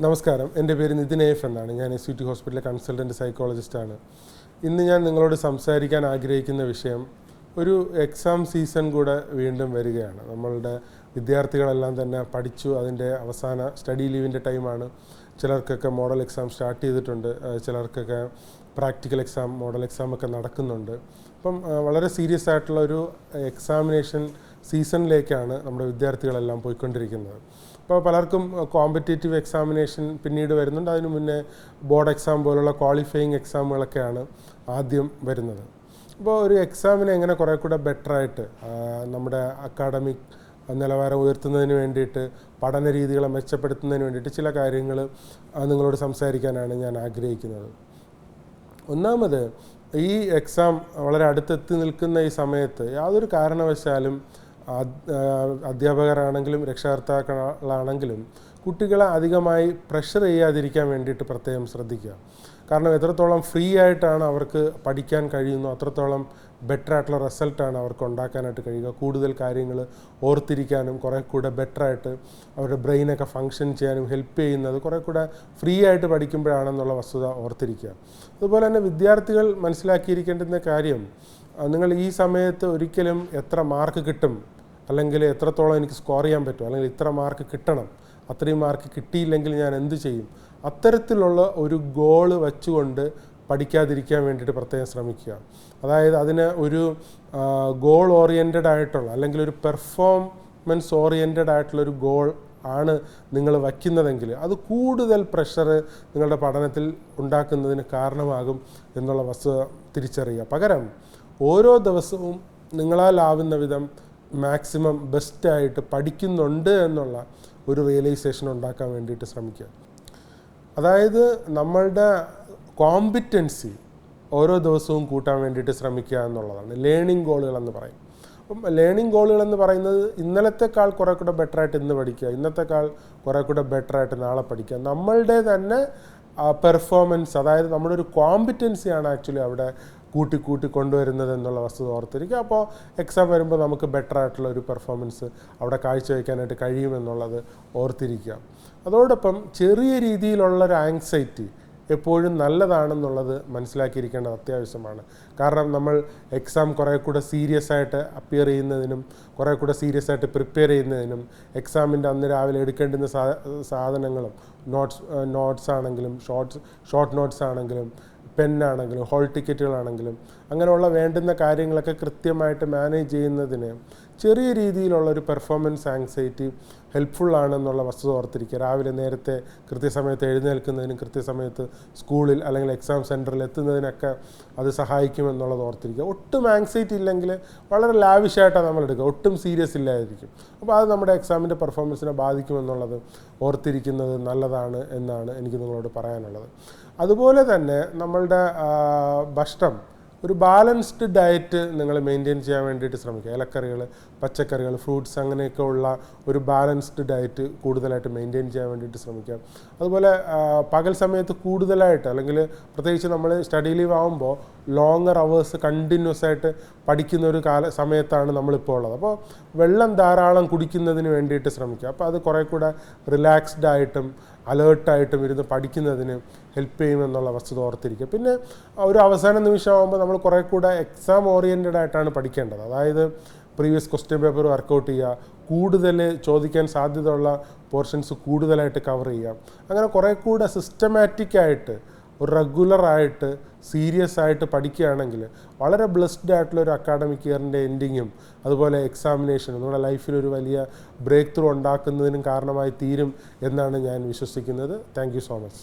നമസ്കാരം, എൻ്റെ പേര് നിതിൻ എഫ് എന്നാണ്. ഞാൻ SVT ഹോസ്പിറ്റലിലെ കൺസൾട്ടൻറ്റ് സൈക്കോളജിസ്റ്റാണ്. ഇന്ന് ഞാൻ നിങ്ങളോട് സംസാരിക്കാൻ ആഗ്രഹിക്കുന്ന വിഷയം, ഒരു എക്സാം സീസൺ കൂടെ വീണ്ടും വരികയാണ്. നമ്മളുടെ വിദ്യാർത്ഥികളെല്ലാം തന്നെ പഠിച്ചു, അതിൻ്റെ അവസാന സ്റ്റഡി ലീവിൻ്റെ ടൈമാണ്. ചിലർക്കൊക്കെ മോഡൽ എക്സാം സ്റ്റാർട്ട് ചെയ്തിട്ടുണ്ട്, ചിലർക്കൊക്കെ പ്രാക്ടിക്കൽ എക്സാം, മോഡൽ എക്സാം ഒക്കെ നടക്കുന്നുണ്ട്. അപ്പം വളരെ സീരിയസ് ആയിട്ടുള്ള ഒരു എക്സാമിനേഷൻ സീസണിലേക്കാണ് നമ്മുടെ വിദ്യാർത്ഥികളെല്ലാം പോയിക്കൊണ്ടിരിക്കുന്നത്. അപ്പോൾ പലർക്കും കോമ്പറ്റേറ്റീവ് എക്സാമിനേഷൻ പിന്നീട് വരുന്നുണ്ട്. അതിനു മുന്നേ ബോർഡ് എക്സാം പോലുള്ള ക്വാളിഫയിങ് എക്സാമുകളൊക്കെയാണ് ആദ്യം വരുന്നത്. അപ്പോൾ ഒരു എക്സാമിനെ എങ്ങനെ കുറേ കൂടെ ബെറ്ററായിട്ട് നമ്മുടെ അക്കാഡമിക് നിലവാരം ഉയർത്തുന്നതിന് വേണ്ടിയിട്ട്, പഠന രീതികളെ മെച്ചപ്പെടുത്തുന്നതിന് വേണ്ടിയിട്ട് ചില കാര്യങ്ങൾ നിങ്ങളോട് സംസാരിക്കാനാണ് ഞാൻ ആഗ്രഹിക്കുന്നത്. ഒന്നാമത്, ഈ എക്സാം വളരെ അടുത്തെത്തി നിൽക്കുന്ന ഈ സമയത്ത് യാതൊരു കാരണവശാലും അധ്യാപകരാണെങ്കിലും രക്ഷകർത്താക്കളാണെങ്കിലും കുട്ടികളെ അധികമായി പ്രഷർ ചെയ്യാതിരിക്കാൻ വേണ്ടിയിട്ട് പ്രത്യേകം ശ്രദ്ധിക്കുക. കാരണം എത്രത്തോളം ഫ്രീ ആയിട്ടാണ് അവർക്ക് പഠിക്കാൻ കഴിയുന്നു, അത്രത്തോളം ബെറ്റർ ആയിട്ടുള്ള റിസൾട്ടാണ് അവർക്ക് ഉണ്ടാക്കാനായിട്ട് കഴിയുക. കൂടുതൽ കാര്യങ്ങൾ ഓർത്തിരിക്കാനും കുറേ കൂടെ ബെറ്ററായിട്ട് അവരുടെ ബ്രെയിനൊക്കെ ഫങ്ഷൻ ചെയ്യാനും ഹെൽപ്പ് ചെയ്യുന്നത് കുറേ കൂടെ ഫ്രീ ആയിട്ട് പഠിക്കുമ്പോഴാണെന്നുള്ള വസ്തുത ഓർത്തിരിക്കുക. അതുപോലെ തന്നെ വിദ്യാർത്ഥികൾ മനസ്സിലാക്കിയിരിക്കേണ്ടുന്ന കാര്യം, നിങ്ങൾ ഈ സമയത്ത് ഒരിക്കലും എത്ര മാർക്ക് കിട്ടും, അല്ലെങ്കിൽ എത്രത്തോളം എനിക്ക് സ്കോർ ചെയ്യാൻ പറ്റും, അല്ലെങ്കിൽ ഇത്ര മാർക്ക് കിട്ടണം, അത്രയും മാർക്ക് കിട്ടിയില്ലെങ്കിൽ ഞാൻ എന്ത് ചെയ്യും, അത്തരത്തിലുള്ള ഒരു ഗോള് വെച്ചുകൊണ്ട് പഠിക്കാതിരിക്കാൻ വേണ്ടിയിട്ട് പ്രത്യേകം ശ്രമിക്കുക. അതായത് അതിന് ഒരു ഗോൾ ഓറിയൻറ്റഡ് ആയിട്ടുള്ള, അല്ലെങ്കിൽ ഒരു പെർഫോമൻസ് ഓറിയൻറ്റഡ് ആയിട്ടുള്ളൊരു ഗോൾ ആണ് നിങ്ങൾ വയ്ക്കുന്നതെങ്കിൽ അത് കൂടുതൽ പ്രഷർ നിങ്ങളുടെ പഠനത്തിൽ ഉണ്ടാക്കുന്നതിന് കാരണമാകും എന്നുള്ള വസ്തുത തിരിച്ചറിയുക. പകരം ഓരോ ദിവസവും നിങ്ങളാലാവുന്ന വിധം മാക്സിമം ബെസ്റ്റായിട്ട് പഠിക്കുന്നുണ്ട് എന്നുള്ള ഒരു റിയലൈസേഷൻ ഉണ്ടാക്കാൻ വേണ്ടിയിട്ട് ശ്രമിക്കുക. അതായത് നമ്മളുടെ കോമ്പിറ്റൻസി ഓരോ ദിവസവും കൂട്ടാൻ വേണ്ടിയിട്ട് ശ്രമിക്കുക എന്നുള്ളതാണ് ലേണിംഗ് ഗോളുകളെന്ന് പറയും. അപ്പം ലേണിംഗ് ഗോളുകളെന്ന് പറയുന്നത് ഇന്നലത്തെക്കാൾ കുറേ കൂടെ ബെറ്ററായിട്ട് ഇന്ന് പഠിക്കുക, ഇന്നത്തെക്കാൾ കുറേ കൂടെ ബെറ്ററായിട്ട് നാളെ പഠിക്കുക. നമ്മളുടെ തന്നെ പെർഫോമൻസ്, അതായത് നമ്മുടെ ഒരു കോമ്പിറ്റൻസിയാണ് ആക്ച്വലി അവിടെ കൂട്ടി കൊണ്ടുവരുന്നത് എന്നുള്ള വസ്തുത ഓർത്തിരിക്കുക. അപ്പോൾ എക്സാം വരുമ്പോൾ നമുക്ക് ബെറ്റർ ആയിട്ടുള്ള ഒരു പെർഫോമൻസ് അവിടെ കാഴ്ചവെക്കാനായിട്ട് കഴിയുമെന്നുള്ളത് ഓർത്തിരിക്കുക. അതോടൊപ്പം ചെറിയ രീതിയിലുള്ളൊരു ആങ്സൈറ്റി എപ്പോഴും നല്ലതാണെന്നുള്ളത് മനസ്സിലാക്കിയിരിക്കേണ്ടത് അത്യാവശ്യമാണ്. കാരണം നമ്മൾ എക്സാം കുറേ കൂടെ സീരിയസ് ആയിട്ട് അപ്പിയർ ചെയ്യുന്നതിനും കുറേ കൂടെ സീരിയസ് ആയിട്ട് പ്രിപ്പയർ ചെയ്യുന്നതിനും എക്സാമിൻ്റെ അന്ന് രാവിലെ എടുക്കേണ്ടുന്ന സാധനങ്ങളും നോട്ട്സ് ആണെങ്കിലും ഷോർട്ട് നോട്ട്സ് ആണെങ്കിലും പെന്നാണെങ്കിലും ഹോൾ ടിക്കറ്റുകളാണെങ്കിലും അങ്ങനെയുള്ള വേണ്ടുന്ന കാര്യങ്ങളൊക്കെ കൃത്യമായിട്ട് മാനേജ് ചെയ്യുന്നതിന് ചെറിയ രീതിയിലുള്ളൊരു പെർഫോമൻസ് ആങ്സൈറ്റി ഹെൽപ്ഫുള്ളാണെന്നുള്ള വസ്തുത ഓർത്തിരിക്കുക. രാവിലെ നേരത്തെ കൃത്യസമയത്ത് എഴുന്നേൽക്കുന്നതിനും കൃത്യസമയത്ത് സ്കൂളിൽ അല്ലെങ്കിൽ എക്സാം സെൻറ്ററിൽ എത്തുന്നതിനൊക്കെ അത് സഹായിക്കുമെന്നുള്ളത് ഓർത്തിരിക്കുക. ഒട്ടും ആങ്സൈറ്റി ഇല്ലെങ്കിൽ വളരെ ലാവിഷായിട്ടാണ് നമ്മൾ എടുക്കുക, ഒട്ടും സീരിയസ് ഇല്ലായിരിക്കും. അപ്പോൾ അത് നമ്മുടെ എക്സാമിൻ്റെ പെർഫോമൻസിനെ ബാധിക്കുമെന്നുള്ളത് ഓർത്തിരിക്കുന്നത് നല്ലതാണ് എന്നാണ് എനിക്ക് നിങ്ങളോട് പറയാനുള്ളത്. അതുപോലെ തന്നെ നമ്മളുടെ ഭക്ഷണം, ഒരു ബാലൻസ്ഡ് ഡയറ്റ് നിങ്ങൾ മെയിൻറ്റെയിൻ ചെയ്യാൻ വേണ്ടിയിട്ട് ശ്രമിക്കുക. ഇലക്കറികൾ, പച്ചക്കറികൾ, ഫ്രൂട്ട്സ്, അങ്ങനെയൊക്കെ ഉള്ള ഒരു ബാലൻസ്ഡ് ഡയറ്റ് കൂടുതലായിട്ട് മെയിൻറ്റെയിൻ ചെയ്യാൻ വേണ്ടിയിട്ട് ശ്രമിക്കുക. അതുപോലെ പകൽ സമയത്ത് കൂടുതലായിട്ട്, അല്ലെങ്കിൽ പ്രത്യേകിച്ച് നമ്മൾ സ്റ്റഡി ലീവ് ആകുമ്പോൾ ലോങ്ങർ അവേഴ്സ് കണ്ടിന്യൂസ് ആയിട്ട് പഠിക്കുന്ന ഒരു സമയത്താണ് നമ്മളിപ്പോൾ ഉള്ളത്. അപ്പോൾ വെള്ളം ധാരാളം കുടിക്കുന്നതിന് വേണ്ടിയിട്ട് ശ്രമിക്കുക. അപ്പോൾ അത് കുറേ കൂടെ റിലാക്സ്ഡ് ആയിട്ടും അലേർട്ടായിട്ടും ഇരുന്ന് പഠിക്കുന്നതിന് ഹെൽപ്പ് ചെയ്യുമെന്നുള്ള വസ്തുത ഓർത്തിരിക്കുക. പിന്നെ ഒരു അവസാന നിമിഷമാകുമ്പോൾ നമ്മൾ കുറേ കൂടെ എക്സാം ഓറിയൻറ്റഡ് ആയിട്ടാണ് പഠിക്കേണ്ടത്. അതായത് പ്രീവിയസ് ക്വസ്റ്റ്യൻ പേപ്പർ വർക്കൗട്ട് ചെയ്യുക, കൂടുതൽ ചോദിക്കാൻ സാധ്യതയുള്ള പോർഷൻസ് കൂടുതലായിട്ട് കവർ ചെയ്യുക. അങ്ങനെ കുറേ കൂടെ സിസ്റ്റമാറ്റിക്കായിട്ട് ഒരു റെഗുലറായിട്ട് സീരിയസ് ആയിട്ട് പഠിക്കുകയാണെങ്കിൽ വളരെ ബ്ലെസ്ഡ് ആയിട്ടുള്ള ഒരു അക്കാഡമിക് ഇയറിൻ്റെ എൻഡിങ്ങും അതുപോലെ എക്സാമിനേഷനും നമ്മുടെ ലൈഫിലൊരു വലിയ ബ്രേക്ക് ത്രൂ ഉണ്ടാക്കുന്നതിനും കാരണമായി തീരും എന്നാണ് ഞാൻ വിശ്വസിക്കുന്നത്. Thank you so much.